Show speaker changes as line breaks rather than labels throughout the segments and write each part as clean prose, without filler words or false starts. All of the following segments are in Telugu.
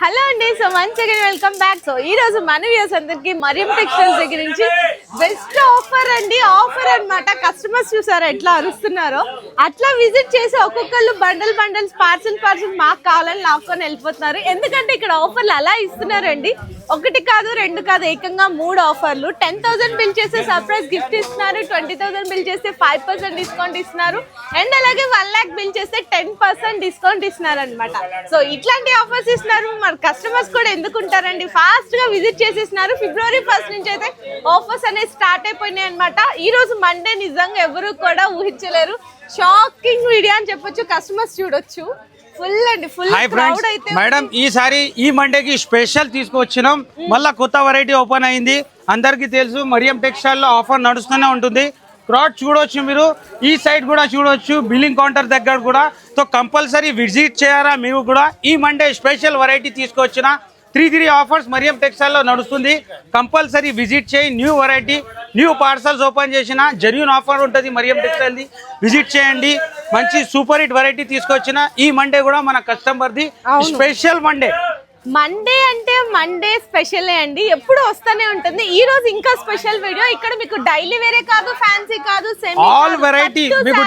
హలో అండి. So once again welcome back. So ఈ రోజు మన వ్యూస్ అందరికి మరియం టెక్స్టైల్స్ దగ్గర నుంచి బెస్ట్ ఆఫర్ అండి. ఆఫర్ అన్నమాట. కస్టమర్స్ చూసారా ఎట్లా అరుస్తున్నారో, అట్లా విజిట్ చేసి ఒక్కొక్కళ్ళు బండల్స్ పార్సల్ మాకు కావాలని లాక్కొని వెళ్ళిపోతున్నారు. ఎందుకంటే ఇక్కడ ఆఫర్లు అలా ఇస్తున్నారండి. ఒకటి కాదు రెండు కాదు, ఏకంగా 3 ఆఫర్లు. 10,000 బిల్ చేస్తే సర్ప్రైజ్ గిఫ్ట్ ఇస్తున్నారు, 20,000 బిల్ చేస్తే 5% డిస్కౌంట్ ఇస్తున్నారు, అండ్ అలాగే 1 lakh బిల్ చేస్తే 10% డిస్కౌంట్ ఇస్తున్నారు అనమాట. సో ఇట్లాంటి ఆఫర్స్ ఇస్తున్నారు. మరి కస్టమర్స్ కూడా ఎందుకు ఉంటారండి, ఫాస్ట్ గా విజిట్ చేసేస్తున్నారు. February 1st నుంచి అయితే ఆఫర్స్ అనేది స్టార్ట్ అయిపోయినాయి అనమాట. ఈ రోజు మండే నిజంగా ఎవరు కూడా ఊహించలేరు. షాకింగ్ వీడియో అని చెప్పొచ్చు. కస్టమర్స్ చూడొచ్చు.
హాయ్ ఫ్రెండ్స్, మేడం ఈసారి ఈ మండేకి స్పెషల్ తీసుకొచ్చినాం. మళ్ళా కొత్త వెరైటీ ఓపెన్ అయింది. అందరికి తెలుసు మరియం టెక్స్టైల్ లో ఆఫర్ నడుస్తూనే ఉంటుంది. క్రాడ్ చూడొచ్చు, మీరు ఈ సైడ్ కూడా చూడొచ్చు, బిల్లింగ్ కౌంటర్ దగ్గర కూడా. సో కంపల్సరీ విజిట్ చేయాలా మీరు కూడా. ఈ మండే స్పెషల్ వెరైటీ తీసుకొచ్చిన 3 ఆఫర్స్ మరియం టెక్స్టైల్ లో నడుస్తుంది. కంపల్సరీ విజిట్ చేయి. New variety, new parcels open చేసిన జెన్యూన్ ఆఫర్ ఉంటుంది మరియం టెక్స్టైల్ ది. విజిట్ చేయండి. మంచి సూపర్ హిట్ వెరైటీ తీసుకొచ్చిన. ఈ మండే కూడా మన customer the special Monday.
Monday అంటే మండే స్పెషల్ అండి, ఎప్పుడు వస్తూనే ఉంటుంది. ఈ రోజు ఇంకా స్పెషల్ వీడియో. ఇక్కడ మీకు డైలీ వేరే కాదు, ఫ్యాన్సీ కాదు,
ఆల్ వెరైటీ మీకు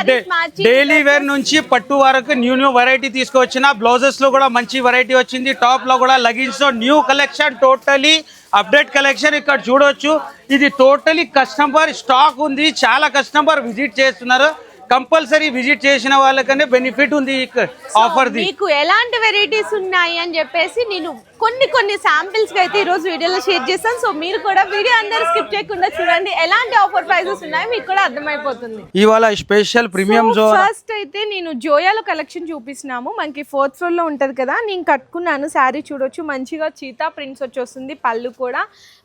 డైలీ వేర్ నుంచి పట్టు వరకు న్యూ వెరైటీ తీసుకొచ్చిన. బ్లౌజెస్ లో కూడా మంచి వెరైటీ వచ్చింది. టాప్ లో కూడా లెగిన్స్ లో new collection, totally update collection ఇక్కడ చూడొచ్చు. ఇది టోటలీ కస్టమర్ స్టాక్ ఉంది. చాలా కస్టమర్ విజిట్ చేస్తున్నారు. కంపల్సరీ విజిట్ చేసిన వాళ్ళకనే బెనిఫిట్ ఉంది ఆఫర్ ది.
మీకు ఎలాంటి వెరైటీస్ ఉన్నాయి అని చెప్పేసి నేను కొన్ని శాంపిల్స్ గా అయితే ఈ రోజు వీడియోలో షేర్ చేస్తాను. సో మీరు కూడా వీడియో అందరూ స్కిప్ చేయకుండా చూడండి. ఎలాంటి ఆఫర్ ప్రైజెస్ ఉన్నాయో మీకు కూడా అర్థమైపోతుంది.
ఇవాళ స్పెషల్ ప్రీమియం జో.
ఫస్ట్ అయితే నేను జోయాలో కలెక్షన్ చూపిస్తున్నాము. మనకి 4th floor లో ఉంటది కదా. నేను కట్టుకున్నాను శారీ చూడొచ్చు. మంచిగా చీతా ప్రింట్స్ వచ్చేస్తుంది. పళ్ళు కూడా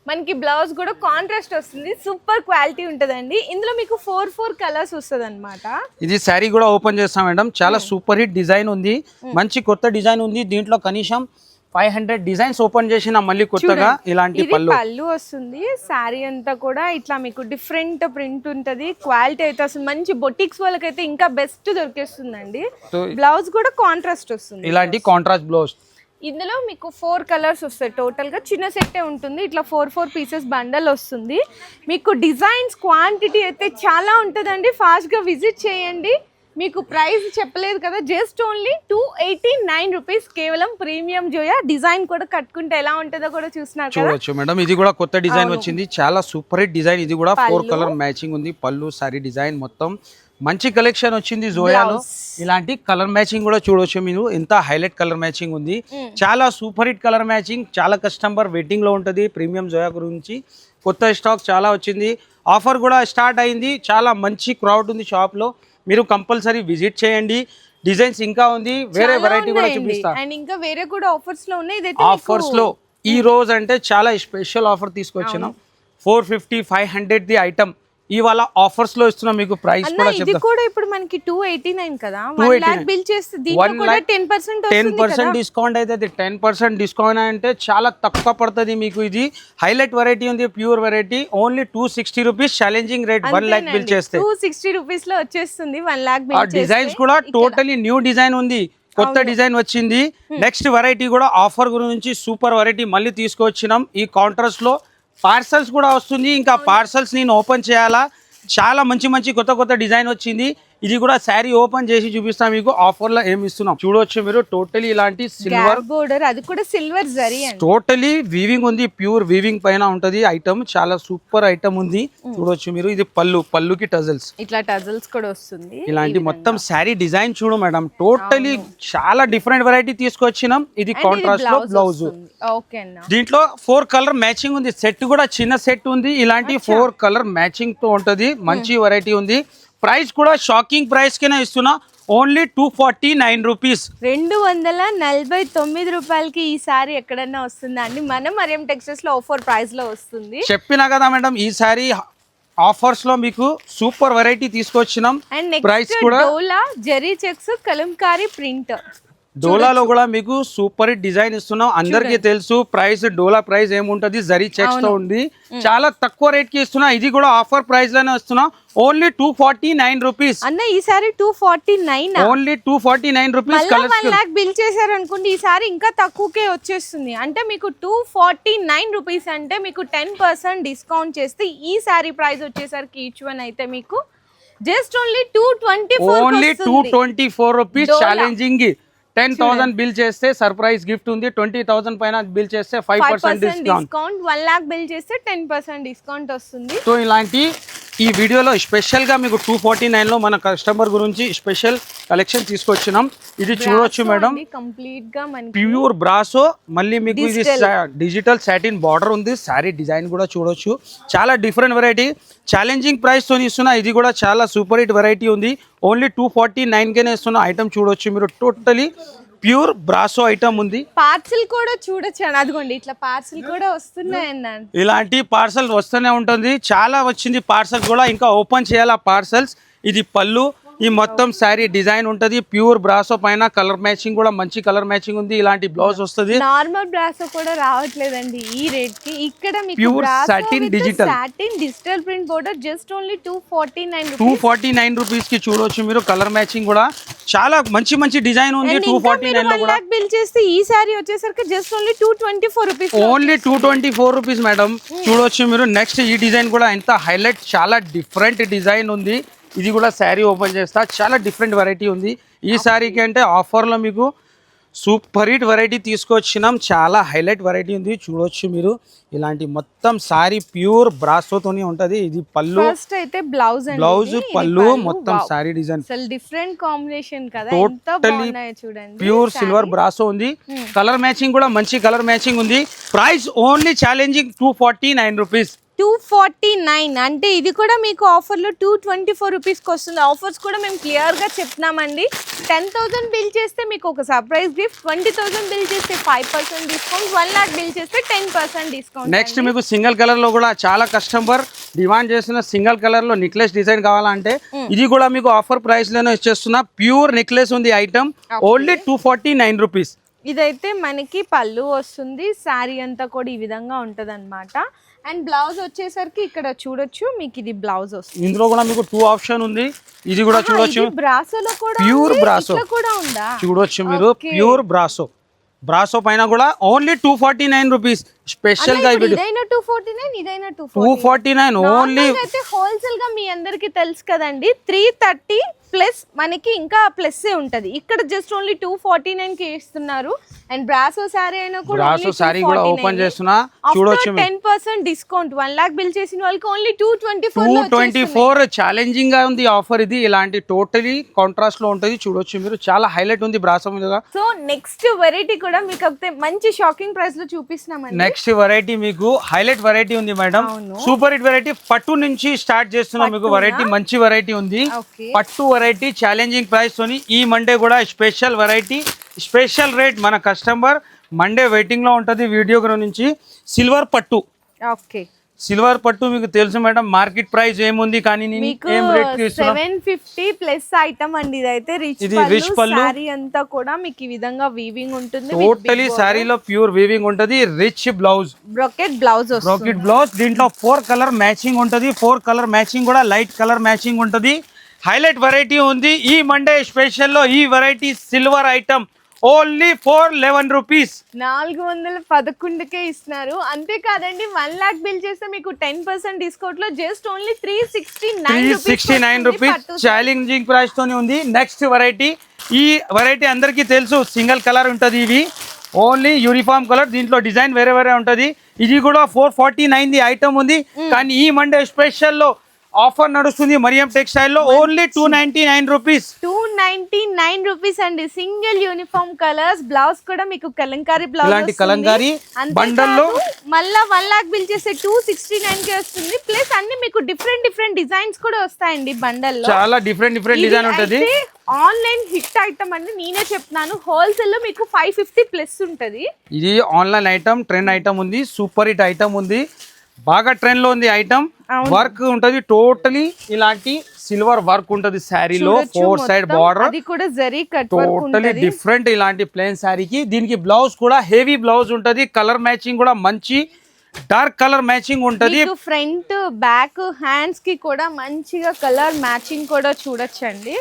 మనకి, బ్లౌజ్ కూడా కాంట్రాస్ట్ వస్తుంది. సూపర్ క్వాలిటీ ఉంటదండి. ఇందులో మీకు 4 కలర్స్ వస్తుంది అనమాట.
ఇది శారీ కూడా ఓపెన్ చేస్తాం మేడం. చాలా సూపర్ హిట్ డిజైన్ ఉంది. మంచి కొత్త డిజైన్ ఉంది. దీంట్లో కనీసం 500 డిజైన్స్ ఓపెన్ చేసిన మళ్ళీ కొత్తగా ఇలాంటి
పళ్ళు వస్తుంది. శారీ అంతా కూడా ఇట్లా మీకు డిఫరెంట్ ప్రింట్ ఉంటది. క్వాలిటీ అయితే అసలు మంచి బొటిక్స్ వాళ్ళకైతే ఇంకా బెస్ట్ దొరికేస్తుందండి. బ్లౌజ్ కూడా కాంట్రాస్ట్ వస్తుంది.
ఇలాంటి కాంట్రాస్ట్ బ్లౌజ్.
ఇందులో మీకు 4 కలర్స్ వస్తాయి. టోటల్ గా చిన్న సెట్టే ఉంటుంది. ఇట్లా 4 పీసెస్ బండల్ వస్తుంది. మీకు డిజైన్స్ క్వాంటిటీ అయితే చాలా ఉంటుందండి. ఫాస్ట్ గా విజిట్ చేయండి. మీకు ప్రైస్ చెప్పలేదు కదా, జస్ట్ ఓన్లీ 289 రూపీస్ కేవలం. ప్రీమియం జోయా. డిజైన్ కూడా కట్టుకుంటే ఎలా ఉంటుందో కూడా చూడొచ్చు
మేడం. ఇది కూడా కొత్త డిజైన్ వచ్చింది. చాలా సూపర్ హిట్ డిజైన్. ఇది కూడా 4 కలర్ మ్యాచింగ్ ఉంది. పళ్ళు, సారీ డిజైన్ మొత్తం మంచి కలెక్షన్ వచ్చింది జోయాలో. ఇలాంటి కలర్ మ్యాచింగ్ కూడా చూడొచ్చు మీరు. ఎంత హైలైట్ కలర్ మ్యాచింగ్ ఉంది. చాలా సూపర్ హిట్ కలర్ మ్యాచింగ్. చాలా కస్టమర్ వెయిటింగ్ లో ఉంటుంది ప్రీమియం జోయా గురించి. కొత్త స్టాక్ చాలా వచ్చింది. ఆఫర్ కూడా స్టార్ట్ అయింది. చాలా మంచి క్రౌడ్ ఉంది షాప్ లో. మీరు కంపల్సరీ విజిట్ చేయండి. డిజైన్స్ ఇంకా ఉంది. వేరే వెరైటీ కూడా చూపిస్తా.
అండ్ ఇంకా వేరే కూడా ఆఫర్స్ లో ఉన్నాయి.
ఆఫర్స్ లో ఈ రోజు అంటే చాలా స్పెషల్ ఆఫర్ తీసుకొచ్చినాం. 450, 500 ది ఐటమ్ ఇవాళ ఆఫర్స్ లో ఇస్తున్నాం. మీకు ప్రైస్ కూడా చెప్తా.
ఇది కూడా ఇప్పుడు మనకి 289 కదా. 1 lakh బిల్ చేస్తే దీంట్లో కూడా 10%
డిస్కౌంట్ అయితే 10% డిస్కౌంట్ అంటే చాలా తక్కువ పడుతుంది మీకు. ఇది హైలైట్ వెరైటీ ఉంది. Pure variety. Only 260 rupees challenging rate. 1 lakh bill చేస్తే
260 రూపీస్ లో వచ్చేస్తుంది 1 lakh బిల్ చేస్తే.
డిజైన్స్ కూడా టోటలీ న్యూ డిజైన్ ఉంది. కొత్త డిజైన్ వచ్చింది. నెక్స్ట్ వెరైటీ కూడా ఆఫర్ గురించి సూపర్ వెరైటీ మళ్ళీ తీసుకొచ్చినాం. ఈ కౌంటర్స్ లో పార్సల్స్ కూడా వస్తుంది. ఇంకా పార్సల్స్ నేను ఓపెన్ చేయాలా. చాలా మంచి కొత్త డిజైన్ వచ్చింది. ఇది కూడా శారీ ఓపెన్ చేసి చూపిస్తాం మీకు. ఆఫర్ లో ఏమి ఇస్తున్నాం చూడొచ్చు మీరు. టోటలీ ఇలాంటి సిల్వర్
బోర్డర్, అది కూడా సిల్వర్ జరీ.
టోటలీ వీవింగ్ ఉంది. ప్యూర్ వీవింగ్ పైన ఉంటది ఐటమ్. చాలా సూపర్ ఐటమ్ ఉంది. చూడొచ్చు మీరు. ఇది పళ్ళుకి టజల్స్,
ఇట్లా టజల్స్ కూడా వస్తుంది.
ఇలాంటి మొత్తం శారీ డిజైన్ చూడు మేడం. టోటలీ చాలా డిఫరెంట్ వెరైటీ తీసుకొచ్చినాం. ఇది కాంట్రాస్ట్ లో బ్లౌజ్. దీంట్లో 4 కలర్ మ్యాచింగ్ ఉంది. సెట్ కూడా చిన్న సెట్ ఉంది. ఇలాంటి 4 కలర్ మ్యాచింగ్ తో ఉంటది. మంచి వెరైటీ ఉంది. ప్రైస్ కూడా షాకింగ్ ప్రైస్ కినే ఇస్తున్నా. Only 249 rupees.
249 రూపాయలకి ఈ సారీ ఎక్కడన్నా వస్తుందా అండి? మన మరియం టెక్స్టైల్స్ లో ఆఫర్ ప్రైస్ లో వస్తుంది.
చెప్పినా కదా మేడం, ఈ సారీ ఆఫర్స్ లో మీకు సూపర్ వెరైటీ తీసుకొచ్చినాం.
ప్రైస్ కూడా డోలా జరీ చెక్స్ కలంకారీ ప్రింట్.
డోలాలో కూడా మీకు సూపర్ హిట్ డిజైన్ ఇస్తున్నాం. అందరికీ తెలుసు ప్రైస్, డోలా ప్రైస్ ఏముంటది, జరీ చెక్స్ తో ఉంది. చాలా తక్కువ రేట్ కి ఇస్తున్నా. ఇది కూడా ఆఫర్ ప్రైస్ లోనే ఇస్తున్నాం. ఓన్లీ 249 రూపీస్
అన్న. ఈసారి 249,
ఓన్లీ 249 రూపీస్.
1 lakh బిల్ చేశారు అనుకోండి, ఈసారి ఇంకా తక్కువకే వచ్చేస్తుంది. అంటే మీకు 249 రూపీస్ అంటే మీకు 10% డిస్కౌంట్ చేస్తే ఈ సారీ ప్రైస్ వచ్చేసరికి ఈచ్ వన్ అయితే మీకు just only
224 rupees. Challenging 10,000 bill చేస్తే సర్ప్రైజ్ గిఫ్ట్ ఉంది. 20,000 పైన బిల్ చేస్తే 5% డిస్కౌంట్.
1 lakh బిల్ చేస్తే 10% డిస్కౌంట్ వస్తుంది.
సో ఇలాంటి ఈ వీడియోలో స్పెషల్ గా మీకు 249 లో మన కస్టమర్ గురించి స్పెషల్ కలెక్షన్ తీసుకొచ్చినాం. ఇది చూడొచ్చు మేడం,
కంప్లీట్ గా మనకి
ప్యూర్ బ్రాసో. మళ్ళీ మీకు ఇది డిజిటల్ సాటిన్ బార్డర్ ఉంది. సారీ డిజైన్ కూడా చూడొచ్చు. చాలా డిఫరెంట్ వెరైటీ, ఛాలెంజింగ్ ప్రైస్ తో ఇస్తున్నా. ఇది కూడా చాలా సూపర్ హిట్ వెరైటీ ఉంది. ఓన్లీ 249 కేనే ఇస్తున్నా. ఐటమ్ చూడొచ్చు మీరు, టోటలీ ప్యూర్ బ్రాసో ఐటమ్ ఉంది.
పార్సిల్ కూడా చూడొచ్చు. అదిగోండి ఇట్లా పార్సిల్ కూడా వస్తున్నాయి.
ఇలాంటి పార్సల్ వస్తూనే ఉంటుంది. చాలా వచ్చింది పార్సల్ కూడా, ఇంకా ఓపెన్ చేయాలి పార్సల్స్. ఇది పళ్ళు, ఈ మొత్తం శారీ డిజైన్ ఉంటది. ప్యూర్ బ్రాసో పైన కలర్ మ్యాచింగ్ కూడా మంచి కలర్ మ్యాచింగ్ ఉంది. ఇలాంటి బ్లౌజ్ వస్తుంది.
నార్మల్ బ్రాసో కూడా రావట్లేదండి ఈ రేట్ కి. ఇక్కడ మీకు
pure satin
digital print border just only
249 rupees కి చూడొచ్చు మీరు. కలర్ మ్యాచింగ్ కూడా చాలా మంచి మంచి డిజైన్ ఉంది. 249 లో కూడా
బిల్ చేస్తే ఈ సారీ వచ్చేసరికి just only 224 rupees.
Only 224 rupees madam. చూడొచ్చు మీరు. నెక్స్ట్ ఈ డిజైన్ కూడా ఎంత హైలైట్, చాలా డిఫరెంట్ డిజైన్ ఉంది. ఇది కూడా శారీ ఓపెన్ చేస్తా. చాలా డిఫరెంట్ వెరైటీ ఉంది. ఈ శారీకి అంటే ఆఫర్లో మీకు సూపర్ హిట్ వెరైటీ తీసుకొచ్చినాం. చాలా హైలైట్ వెరైటీ ఉంది. చూడొచ్చు మీరు. ఇలాంటి మొత్తం శారీ ప్యూర్ బ్రాసోతోనే ఉంటది. ఇది పళ్ళు,
ఫస్ట్ అయితే బ్లౌజ్
పళ్ళు మొత్తం శారీ డిజైన్
డిఫరెంట్ కాంబినేషన్ కదా.
టోటలీ ప్యూర్ సిల్వర్ బ్రాసో ఉంది. కలర్ మ్యాచింగ్ కూడా మంచి కలర్ మ్యాచింగ్ ఉంది. Price only challenging 249 rupees.
249 అంటే ఇది కూడా మీకు ఆఫర్లో 224 రూపీస్కి వస్తుంది. ఆఫర్స్ కూడా మేము క్లియర్గా చెప్తున్నామండి. 10,000 బిల్ చేస్తే మీకు ఒక సర్ప్రైజ్ గిఫ్ట్, 20,000 బిల్ చేస్తే 5% డిస్కౌంట్, 1 lakh బిల్ చేస్తే 10% డిస్కౌంట్.
నెక్స్ట్ మీకు సింగిల్ కలర్ లో కూడా చాలా కస్టమర్ డిమాండ్ చేసిన సింగిల్ కలర్ లో నెక్లెస్ డిజైన్ కావాలంటే ఇది కూడా మీకు ఆఫర్ ప్రైస్ లోనే ఇచ్చేస్తున్నా. ప్యూర్ నెక్లెస్ ఉంది ఐటమ్. Only 249 rupees.
ఇదైతే మనకి పళ్ళు వస్తుంది. శారీ అంతా కూడా ఈ విధంగా ఉంటది అనమాట. అండ్ బ్లౌజ్ వచ్చేసరికి ఇక్కడ చూడొచ్చు మీకు ఇది బ్లౌజ్ వస్తుంది.
ఇందులో కూడా మీకు 2 ఆప్షన్ ఉంది. ఇది కూడా చూడొచ్చు.
బ్రాసోలో కూడా
ప్యూర్ బ్రాసో
కూడా ఉందా
చూడొచ్చు మీరు. ప్యూర్ బ్రాసో, బ్రాసో పైన కూడా ఓన్లీ 249 రూపీస్. స్పెషల్ గా
ఇదైనా 249, ఇదైనా
249 ఓన్లీ.
అయితే హోల్సేల్ గా మీ అందరికి తెలుసు కదండి 330 ప్లస్ మనకి ఇంకా ప్లస్ ఉంటది. ఇక్కడ జస్ట్ ఓన్లీ 249 కి ఇస్తున్నారు. అండ్ బ్రాసో సారీ అయినా కూడా
బ్రాసో సారీ కూడా ఓపెన్ చేస్తున్నా. చూడొచ్చు
10% డిస్కౌంట్. 1 lakh బిల్ చేసిన వాళ్ళకి ఓన్లీ
224 ఛాలెంజింగ్ గా ఉంది ఆఫర్ ఇది. ఇలాంటి టోటలీ కాంట్రాస్ట్ లో ఉంటది. చూడొచ్చు మీరు. చాలా హైలైట్ ఉంది బ్రాసో మీద.
సో నెక్స్ట్ వెరైటీ కూడా మీకు మంచి షాకింగ్ ప్రైస్ లో చూపిస్తున్నామండి.
నెక్స్ట్ వెరైటీ మీకు హైలైట్ వెరైటీ ఉంది మేడం. Super hit variety. పట్టు నుంచి స్టార్ట్ చేస్తున్నాం మీకు వెరైటీ. మంచి వెరైటీ ఉంది. పట్టు వెరైటీ ఛాలెంజింగ్ ప్రైస్ తోని ఈ మండే కూడా స్పెషల్ వెరైటీ, స్పెషల్ రేట్. మన కస్టమర్ మండే వెయిటింగ్ లో ఉంటది. వీడియో నుంచి సిల్వర్ పట్టు.
ఓకే,
సిల్వర్ పట్టు మీకు తెలుసు మేడం మార్కెట్ ప్రైస్ ఏముంది, కానీ ఏం రేట్ కి ఇస్తున్నా
750 ప్లస్ ఐటమ్ అండి. ఇదైతే రిచ్ పల్లు. సారీ అంతా కూడా మీకు ఈ విధంగా వీవింగ్ ఉంటుంది.
టోటలీ సారీలో ప్యూర్ వీవింగ్ ఉంటది. Rich blouse,
brocade blouse,
brocade blouse. దీంట్లో 4 కలర్ మ్యాచింగ్ ఉంటది. 4 కలర్ మ్యాచింగ్ కూడా లైట్ కలర్ మ్యాచింగ్ ఉంటది. హైలైట్ వెరైటీ ఉంది. ఈ మండే స్పెషల్ లో ఈ variety silver item only 411 rupees.
411కే ఇస్తున్నారు. అంతేకాదండి 1 lakh బిల్ చేస్తే మీకు 10% డిస్కౌంట్ లో just only 369
rupees challenging price తోనే ఉంది. Next variety. ఈ వెరైటీ అందరికీ తెలుసు సింగిల్ కలర్ ఉంటది. ఇవి ఓన్లీ యూనిఫామ్ కలర్. దీంట్లో డిజైన్ వేరే వేరే ఉంటది. ఇది కూడా 449 ఐటమ్ ఉంది. కానీ ఈ మండే స్పెషల్ లో ఆఫర్ నడుస్తుంది మరియం టెక్స్టైల్ లో. Only 299 rupees.
299 రూపీస్ అండి. Single uniform colours. బ్లౌజ్ కూడా మీకు కలంకారీ బ్లౌజ్.
ఇలాంటి కలంకారీ బండల్ లో
మళ్ళా 1 lakh బిల్ చేస్తే 269 కి వస్తుంది. ప్లస్ అన్ని మీకు డిఫరెంట్ డిజైన్స్ కూడా వస్తాయండి బండల్ లో.
చాలా డిఫరెంట్ డిజైన్ ఉంటది.
ఆన్లైన్ హిట్ ఐటమ్ అండి. నేనే చెప్తున్నాను. హోల్సేల్ లో మీకు 550 ప్లస్ ఉంటది.
ఇది ఆన్లైన్ ఐటమ్, ట్రెండ్ ఐటమ్ ఉంది. సూపర్ హిట్ ఐటమ్ ఉంది. బాగా ట్రెండ్ లో ఉంది ఐటమ్. వర్క్ ఉంటది టోటలీ, ఇలాంటి సిల్వర్ వర్క్ ఉంటది శారీలో, 4 సైడ్ బార్డర్,
అది కూడా zari cut work
totally different. ఇలాంటి ప్లెయిన్ శారీకి దీనికి బ్లౌజ్ కూడా హెవీ బ్లౌజ్ ఉంటది. కలర్ మ్యాచింగ్ కూడా మంచి డార్క్ కలర్ మ్యాచింగ్ ఉంటది.
ఫ్రంట్ బ్యాక్ హ్యాండ్స్ కి కూడా మంచిగా కలర్ మ్యాచింగ్ కూడా చూడొచ్చండి.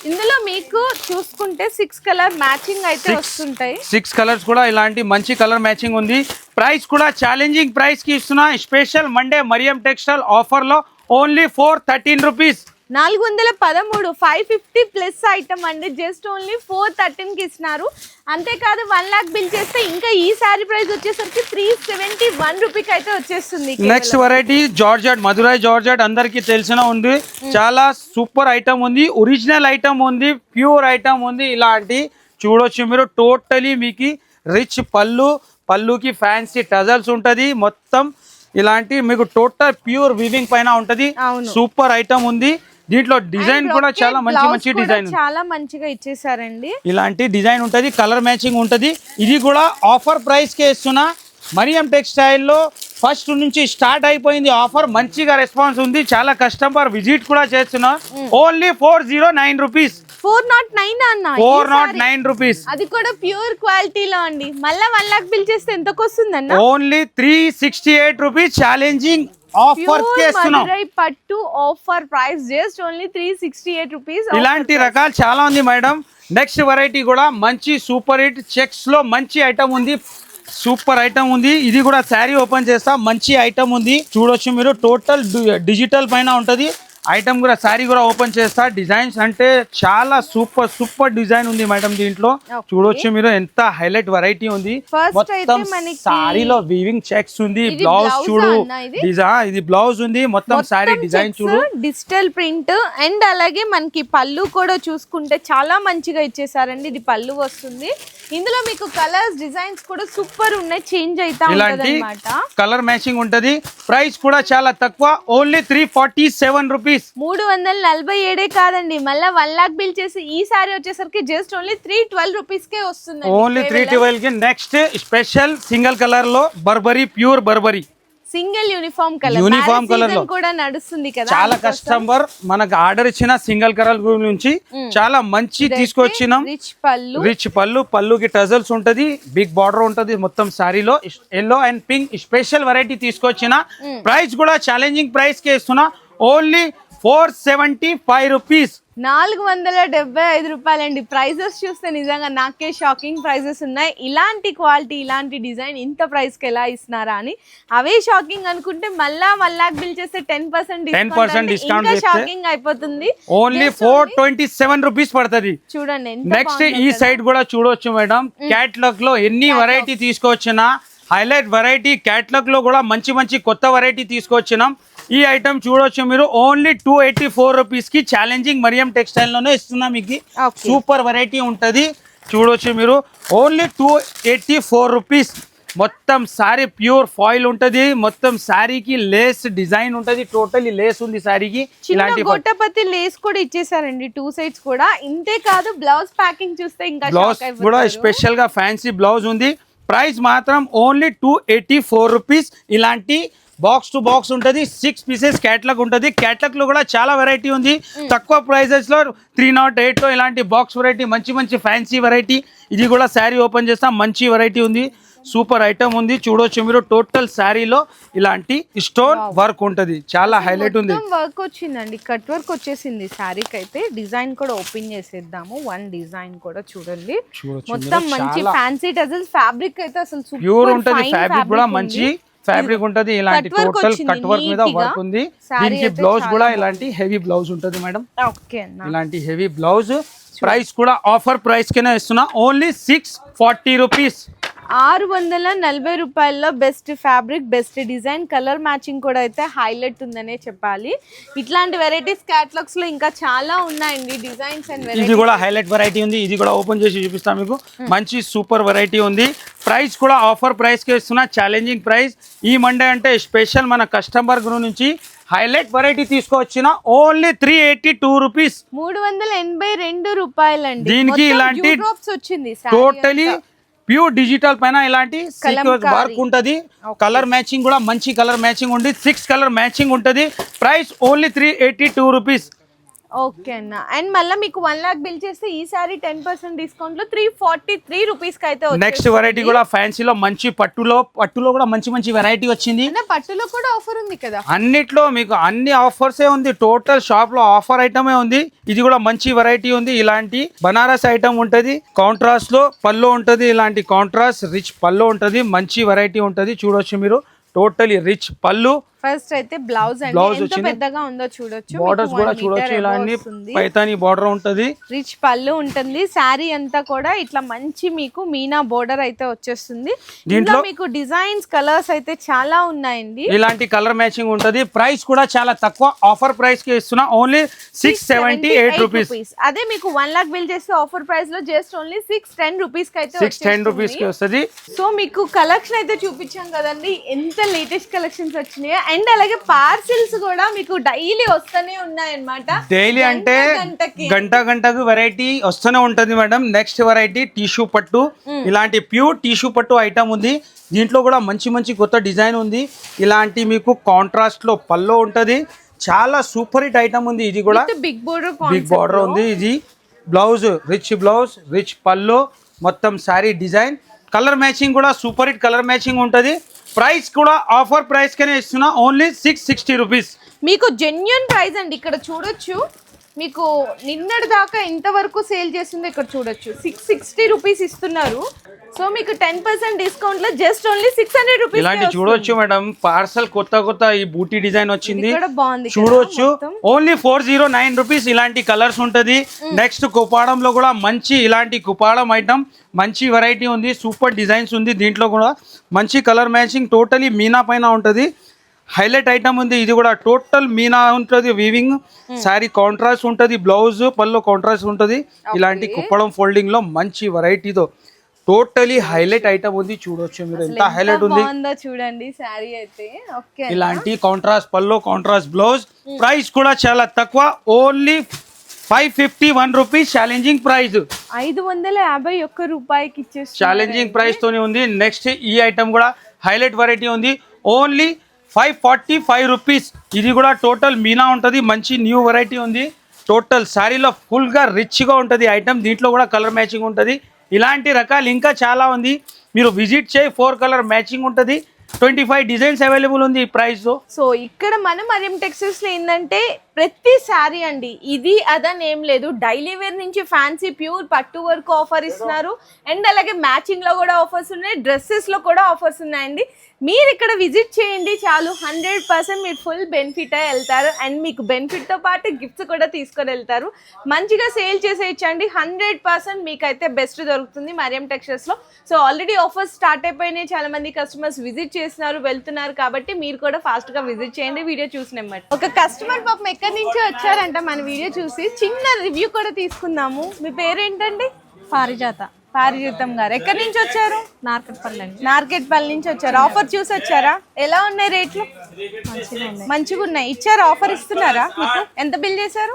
ఇందులో మీకు చూసుకుంటే 6 కలర్ మ్యాచింగ్ అయితే వస్తుంటాయి. 6
కలర్స్ కూడా ఇలాంటి మంచి కలర్ మ్యాచింగ్ ఉంది. ప్రైస్ కూడా ఛాలెంజింగ్ ప్రైస్ కి ఇస్తున్నా. Special Monday Mariam textile offer లో ఓన్లీ 413 రూపీస్.
413 550 ప్లస్ ఐటమ్ అండి. జస్ట్ ఓన్లీ 413 కి ఇస్తున్నారు. అంతేకాదు 1 లాక్ బిల్ చేస్తే ఇంకా ఈ సారీ ప్రైస్ వచ్చేసరికి 371 రూపీకి అయితే వచ్చేస్తుంది.
Next variety georgette, Madurai georgette అందరికి తెలిసిన ఉంది. చాలా సూపర్ ఐటమ్ ఉంది, ఒరిజినల్ ఐటమ్ ఉంది, ప్యూర్ ఐటమ్ ఉంది. ఇలాంటి చూడొచ్చు మీరు. టోటలీ మీకు రిచ్ పళ్ళుకి ఫ్యాన్సీ టజల్స్ ఉంటది. మొత్తం ఇలాంటి మీకు టోటల్ ప్యూర్ వీవింగ్ పైన ఉంటది. సూపర్ ఐటమ్ ఉంది. దీంట్లో డిజైన్ కూడా చాలా మంచి డిజైన్,
చాలా మంచిగా ఇచ్చేసారండి.
ఇలాంటి డిజైన్ ఉంటది, కలర్ మ్యాచింగ్ ఉంటది. ఇది కూడా ఆఫర్ ప్రైస్ కే ఇస్తున్నా. మరియం టెక్స్టైల్ లో ఫస్ట్ నుంచి స్టార్ట్ అయిపోయింది ఆఫర్. మంచిగా రెస్పాన్స్ ఉంది. చాలా కస్టమర్ విజిట్ కూడా చేస్తున్నా. Only 409 rupees.
409 అన్న,
409 రూపీస్.
అది కూడా ప్యూర్ క్వాలిటీలో అండి. మళ్ళీ 1 లాక్ బిల్ చేస్తే ఎంతకు వస్తుందన్న?
Only 368 rupees. ఛాలెంజింగ్ ఆఫర్ చేస్తున్నాం.
పట్టు offer price just only 368 rupees.
ఇలాంటి రకాలు చాలా ఉంది మేడం. నెక్స్ట్ వెరైటీ కూడా మంచి సూపర్ హిట్ చెక్స్ లో మంచి ఐటమ్ ఉంది. సూపర్ ఐటమ్ ఉంది. ఇది కూడా శారీ ఓపెన్ చేస్తా. మంచి ఐటమ్ ఉంది, చూడొచ్చు మీరు. టోటల్ డిజిటల్ పైన ఉంటది ఐటమ్ కూడా. శారీ కూడా ఓపెన్ చేస్తా. డిజైన్స్ అంటే చాలా సూపర్ డిజైన్ ఉంది మేడం. దీంట్లో చూడొచ్చు మీరు, ఎంత హైలైట్ వెరైటీ ఉంది. మొత్తం శారీలో వీవింగ్ చెక్స్ ఉంది. బ్లౌజ్ చూడు, ఇది బ్లౌజ్ ఉంది. మొత్తం శారీ డిజైన్ చూడు,
డిజిటల్ ప్రింట్. అండ్ అలాగే మనకి పళ్ళు కూడా చూసుకుంటే చాలా మంచిగా ఇచ్చేసారండి. ఇది పళ్ళు వస్తుంది. ఇందులో మీకు కలర్స్ డిజైన్స్ కూడా సూపర్ ఉన్నాయి, చేంజ్ అవుతా ఉంటది అన్నమాట.
కలర్ మ్యాచింగ్ ఉంటది. ప్రైస్ కూడా చాలా తక్కువ, ఓన్లీ 347 రూపీస్.
347 కాదండి, మళ్ళీ 1 లాక్ బిల్ చేసి ఈ సారీ వచ్చేసరికి జస్ట్ ఓన్లీ 312 రూపీస్ కే వస్తుంది.
ఓన్లీ 312 కి. నెక్స్ట్ స్పెషల్ సింగిల్ కలర్ లో Burberry, pure Burberry
single uniform colour లో కూడా నడుస్తుంది కదా.
చాలా కస్టమర్ మనకు ఆర్డర్ ఇచ్చిన సింగిల్ కలర్ నుంచి చాలా మంచి తీసుకొచ్చినాం. రిచ్ పళ్ళుకి టజల్స్ ఉంటది, బిగ్ బార్డర్ ఉంటది. మొత్తం సారీలో yellow and pink special variety తీసుకొచ్చిన. ప్రైస్ కూడా ఛాలెంజింగ్ ప్రైస్ కే ఇస్తున్నా. Only 475 rupees.
475 రూపాయలండి. ప్రైజెస్ చూస్తే నిజంగా నాకే షాకింగ్ ప్రైజెస్ ఉన్నాయి. ఇలాంటి క్వాలిటీ, ఇలాంటి డిజైన్ ఇంత ప్రైస్ కి ఎలా ఇస్తున్నారా అని అవే షాకింగ్ అనుకుంటే, మళ్ళా 1 లాక్ బిల్ చేస్తే 10% డిస్కౌంట్ షాకింగ్ అయిపోతుంది.
ఓన్లీ 427 రూపీస్ పడుతుంది.
చూడండి.
నెక్స్ట్ ఈ సైడ్ కూడా చూడొచ్చు మేడం. క్యాట్లాగ్ లో ఎన్ని వెరైటీ తీసుకొచ్చినా, హైలైట్ వెరైటీ క్యాట్లాగ్ లో కూడా మంచి కొత్త వెరైటీ తీసుకొచ్చినాం. ఈ ఐటమ్ చూడొచ్చు మీరు. ఓన్లీ 284 రూపీస్ కి ఛాలెంజింగ్ మరియం టెక్స్టైల్ లోనే ఇస్తున్నా మీకు. సూపర్ వెరైటీ ఉంటది, చూడొచ్చు మీరు. Only 284 rupees. మొత్తం సారీ ప్యూర్ ఫాయిల్ ఉంటది. మొత్తం సారీకి లేస్ డిజైన్ ఉంటది. టోటలీ లేస్ ఉంది సారీకి.
ఇలాంటి గొట్టపతి లేస్ కూడా ఇచ్చేసారండి 2 సైడ్స్ కూడా. ఇంతే కాదు, బ్లౌజ్ ప్యాకింగ్ చూస్తే ఇంకా
బ్లౌజ్ కూడా స్పెషల్ గా ఫ్యాన్సీ బ్లౌజ్ ఉంది. ప్రైస్ మాత్రం ఓన్లీ 284 రూపీస్. ఇలాంటి బాక్స్ టు బాక్స్ ఉంటుంది. 6 పీసెస్ క్యాట్లాగ్ ఉంటుంది. క్యాట్లాగ్ లో కూడా చాలా వెరైటీ ఉంది. తక్కువ ప్రైజెస్ లో 308 లో ఇలాంటి బాక్స్ వెరైటీ, మంచి ఫ్యాన్సీ వెరైటీ. ఇది కూడా శారీ ఓపెన్ చేస్తాం. మంచి వెరైటీ ఉంది, సూపర్ ఐటమ్ ఉంది. చూడొచ్చు మీరు. టోటల్ శారీలో ఇలాంటి స్టోన్ వర్క్ ఉంటది. చాలా హైలైట్ ఉంది.
వర్క్ వచ్చిందండి, కట్ వర్క్ వచ్చేసింది శారీకి అయితే. డిజైన్ కూడా ఓపెన్ చేసేద్దాము. 1 డిజైన్ కూడా చూడండి. మొత్తం మంచి ఫ్యాన్సీ టజల్స్. ఫ్యాబ్రిక్ అయితే అసలు
ప్యూర్ ఉంటది. ఫ్యాబ్రిక్ కూడా మంచి ఫ్యాబ్రిక్ ఉంటది. ఇలాంటి టోటల్ కట్ వర్క్ మీద వర్క్ ఉంది. దీనికి బ్లౌజ్ కూడా ఇలాంటి హెవీ బ్లౌజ్ ఉంటది మేడం. ఇలాంటి హెవీ బ్లౌజ్. ప్రైస్ కూడా ఆఫర్ ప్రైస్ కింద ఇస్తున్నా. Only 640 rupees.
640 రూపాయల్లో best fabric, best design, colour matching కూడా అయితే హైలైట్ ఉందనే చెప్పాలి. ఇట్లాంటి వెరైటీస్ క్యాటలాగ్స్ లో ఇంకా చాలా ఉన్నాయండి, డిజైన్స్ అండ్ వెరైటీస్.
ఇది కూడా హైలైట్ వెరైటీ ఉంది. ఇది కూడా ఓపెన్ చేసి చూపిస్తాను మీకు. మంచి సూపర్ వెరైటీ ఉంది. ప్రైస్ కూడా ఆఫర్ ప్రైస్ కి ఇస్తున్నా. Challenging price. ఈ మండే అంటే స్పెషల్ మన కస్టమర్ నుంచి హైలైట్ వెరైటీ తీసుకొచ్చిన. Only 382 rupees.
382 రూపాయలండి.
దీనికి ఇలాంటి
వచ్చింది.
టోటలీ ప్యూర్ డిజిటల్ పైన ఇలాంటి సీక్వెన్స్ వర్క్ ఉంటది. కలర్ మ్యాచింగ్ కూడా మంచి కలర్ మ్యాచింగ్ ఉంది. 6 కలర్ మ్యాచింగ్ ఉంటది. Price only 382 rupees.
ఓకే అన్న. అండ్ మళ్ళీ మీకు 1 lakh బిల్ చేస్తే ఈసారి 10% డిస్కౌంట్ లో 343 రూపీస్ కి అయితే
నెక్స్ట్ వెరైటీ కూడా ఫ్యాన్సీలో మంచి పట్టులో కూడా మంచి వెరైటీ వచ్చింది.
పట్టులో కూడా ఆఫర్ ఉంది కదా.
అన్నిట్లో మీకు అన్ని ఆఫర్సే ఉంది. టోటల్ షాప్ లో ఆఫర్ ఐటమే ఉంది. ఇది కూడా మంచి వెరైటీ ఉంది. ఇలాంటి బనారస్ ఐటమ్ ఉంటది. కాంట్రాస్ట్ లో పల్లో ఉంటది. ఇలాంటి కాంట్రాస్ట్ రిచ్ పల్లో ఉంటది. మంచి వెరైటీ ఉంటది. చూడొచ్చు మీరు టోటలీ రిచ్ పళ్ళు.
ఫస్ట్ అయితే బ్లౌజ్ ఎంత పెద్దగా ఉందో చూడొచ్చు.
బోర్డర్స్ కూడా చూడొచ్చు. ఇలాంటి పైతాని బోర్డర్ ఉంటది.
రిచ్ పళ్ళు ఉంటుంది. శారీ అంతా కూడా ఇట్లా మంచి మీకు మీనా బోర్డర్ అయితే వచ్చేస్తుంది. దీంట్లో మీకు డిజైన్స్ కలర్స్ అయితే చాలా ఉన్నాయండి.
ఇలాంటి కలర్ మ్యాచింగ్ ఉంటది. ప్రైస్ కూడా చాలా తక్కువ. ఆఫర్ ప్రైస్ కి ఇస్తున్నా ఓన్లీ 678 రూపీస్.
అదే మీకు 1 lakh బిల్ చేస్తే ఆఫర్ ప్రైస్ లో జస్ట్ ఓన్లీ 610 రూపీస్ కి అయితే
610 రూపీస్ కి వస్తది.
సో మీకు కలెక్షన్ అయితే చూపించాం కదండి. ఎంత లేటెస్ట్ కలెక్షన్స్ వచ్చినాయి. అండ్ అలాగే పార్సిల్స్ కూడా మీకు డైలీ వస్తూనే ఉన్నాయి అన్నమాట.
డైలీ అంటే గంటకు వెరైటీ వస్తూనే ఉంటది మేడం. నెక్స్ట్ వెరైటీ టిష్యూ పట్టు. ఇలాంటి ప్యూర్ టిష్యూ పట్టు ఐటమ్ ఉంది. దీంట్లో కూడా మంచి కొత్త డిజైన్ ఉంది. ఇలాంటి మీకు కాంట్రాస్ట్ లో పల్లో ఉంటది. చాలా సూపర్ హిట్ ఐటమ్ ఉంది. ఇది కూడా
బిగ్ బోర్డర్
ఉంది. ఇది బ్లౌజ్ రిచ్ పల్లో మొత్తం శారీ డిజైన్. కలర్ మ్యాచింగ్ కూడా సూపర్ హిట్ కలర్ మ్యాచింగ్ ఉంటది. ప్రైస్ కూడా ఆఫర్ ప్రైస్ కనే ఇస్తున్నా ఓన్లీ 660 రూపీస్.
మీకు జెన్యూన్ ప్రైస్ అండి. ఇక్కడ చూడొచ్చు మీకు నిన్నటి దాకా ఎంతవరకు సేల్ చేస్తుందో ఇక్కడ చూడొచ్చు. 660 రూపీస్ ఇస్తున్నారు. సో మీకు 10% డిస్కౌంట్ లో జస్ట్ ఓన్లీ 600 రూపీస్.
ఇలాంటి చూడొచ్చు మేడం. పార్సల్ కొత్త ఈ బూటీ డిజైన్ వచ్చింది. చూడొచ్చు ఓన్లీ 409 రూపీస్. ఇలాంటి కలర్స్ ఉంటది. నెక్స్ట్ కుపాడంలో కూడా మంచి ఇలాంటి కుపాడం ఐటమ్ మంచి వెరైటీ ఉంది. సూపర్ డిజైన్స్ ఉంది. దీంట్లో కూడా మంచి కలర్ మ్యాచింగ్ టోటలీ మీనా పైన ఉంటది. హైలైట్ ఐటమ్ ఉంది. ఇది కూడా టోటల్ మీనా ఉంటుంది. వీవింగ్ శారీ కాంట్రాస్ట్ ఉంటుంది. బ్లౌజ్ పల్లో కాంట్రాస్ట్ ఉంటుంది. ఇలాంటి కుప్పడం ఫోల్డింగ్ లో మంచి వెరైటీతో టోటలీ హైలైట్ ఐటమ్ ఉంది. చూడొచ్చు మీరు ఎంత హైలైట్ ఉంది
చూడండి శారీ అయితే.
ఇలాంటి కాంట్రాస్ట్ పల్లో కాంట్రాస్ట్ బ్లౌజ్. ప్రైస్ కూడా చాలా తక్కువ ఓన్లీ 551 రూపీస్. ఛాలెంజింగ్ ప్రైస్
551 రూపాయికి ఇచ్చేసి
ఛాలెంజింగ్ ప్రైస్ తోనే ఉంది. నెక్స్ట్ ఈ ఐటమ్ కూడా హైలైట్ వెరైటీ ఉంది. Only 545 rupees. ఇది కూడా టోటల్ మీనా ఉంటుంది. మంచి న్యూ వెరైటీ ఉంది. టోటల్ శారీలో ఫుల్గా రిచ్గా ఉంటుంది ఐటమ్. దీంట్లో కూడా కలర్ మ్యాచింగ్ ఉంటుంది. ఇలాంటి రకాలు ఇంకా చాలా ఉంది. మీరు విజిట్ చేయి. 4 కలర్ మ్యాచింగ్ ఉంటుంది. 25 డిజైన్స్ అవైలబుల్ ఉంది ఈ ప్రైస్.
సో ఇక్కడ మనం మరియం టెక్స్టైల్స్ లో ఏంటంటే ప్రతి శారీ అండి ఇది అదని ఏం లేదు. డైలీ వేర్ నుంచి ఫ్యాన్సీ ప్యూర్ పట్టు వరకు ఆఫర్ ఇస్తున్నారు. అండ్ అలాగే మ్యాచింగ్ లో కూడా ఆఫర్స్ ఉన్నాయి. డ్రెస్సెస్ లో కూడా ఆఫర్స్ ఉన్నాయండి. మీరు ఇక్కడ విజిట్ చేయండి చాలు. 100% మీరు ఫుల్ బెనిఫిట్ అయ్యి వెళ్తారు. అండ్ మీకు బెనిఫిట్ తో పాటు గిఫ్ట్స్ కూడా తీసుకొని వెళ్తారు. మంచిగా సేల్ చేసేయచ్చండి. 100% మీకైతే బెస్ట్ దొరుకుతుంది మరియం టెక్స్టైల్స్ లో. సో ఆల్రెడీ ఆఫర్స్ స్టార్ట్ అయిపోయినాయి. చాలా మంది కస్టమర్స్ విజిట్ చేస్తున్నారు, వెళ్తున్నారు. కాబట్టి మీరు కూడా ఫాస్ట్ గా విజిట్ చేయండి. వీడియో చూసినమాట ఒక కస్టమర్ పాపం ఎక్కడి నుంచి వచ్చారంట మన వీడియో చూసి చిన్న రివ్యూ కూడా తీసుకుందాము. మీ పేరేంటండి? పారిజాతం గారు. ఎక్కడి నుంచి వచ్చారు? నార్కెట్పల్లి నుంచి వచ్చారు. ఆఫర్ చూసి వచ్చారా? ఎలా ఉన్నాయి రేట్లు? మంచిగా ఉన్నాయి. ఇచ్చారు ఆఫర్ ఇస్తున్నారా? మీకు ఎంత బిల్ చేశారు?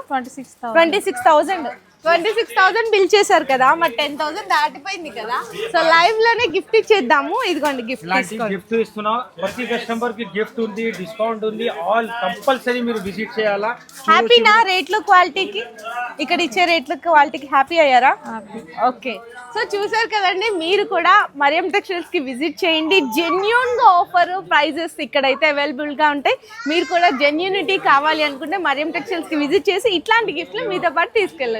26,000 బిల్ చేశారు కదా. మరి 10,000 దాటిపోయింది కదా. సో లైవ్ లోనే గిఫ్ట్ ఇచ్చేద్దాము. ఇదిగోండి గిఫ్ట్
ఇస్తున్నాం. ప్రతి కస్టమర్ కి గిఫ్ట్ ఉంది, డిస్కౌంట్ ఉంది. ఆల్ కంపల్సరీ మీరు విజిట్ చేయాలా.
హ్యాపీనా రేట్లు క్వాలిటీకి? ఇక్కడ ఇచ్చే రేట్లు క్వాలిటీకి హ్యాపీ అయ్యారా? ఓకే. సో చూసారు కదండి. మీరు కూడా మరియం టెక్స్టైల్స్ కి విజిట్ చేయండి. జెన్యూన్ గా ఆఫర్ ప్రైజెస్ ఇక్కడైతే అవైలబుల్ గా ఉంటాయి. మీరు కూడా జెన్యూనిటీ కావాలి అనుకుంటే మరియం టెక్స్టైల్స్ కి విజిట్ చేసి ఇట్లాంటి గిఫ్ట్లు మీతో పాటు తీసుకెళ్ళచ్చు.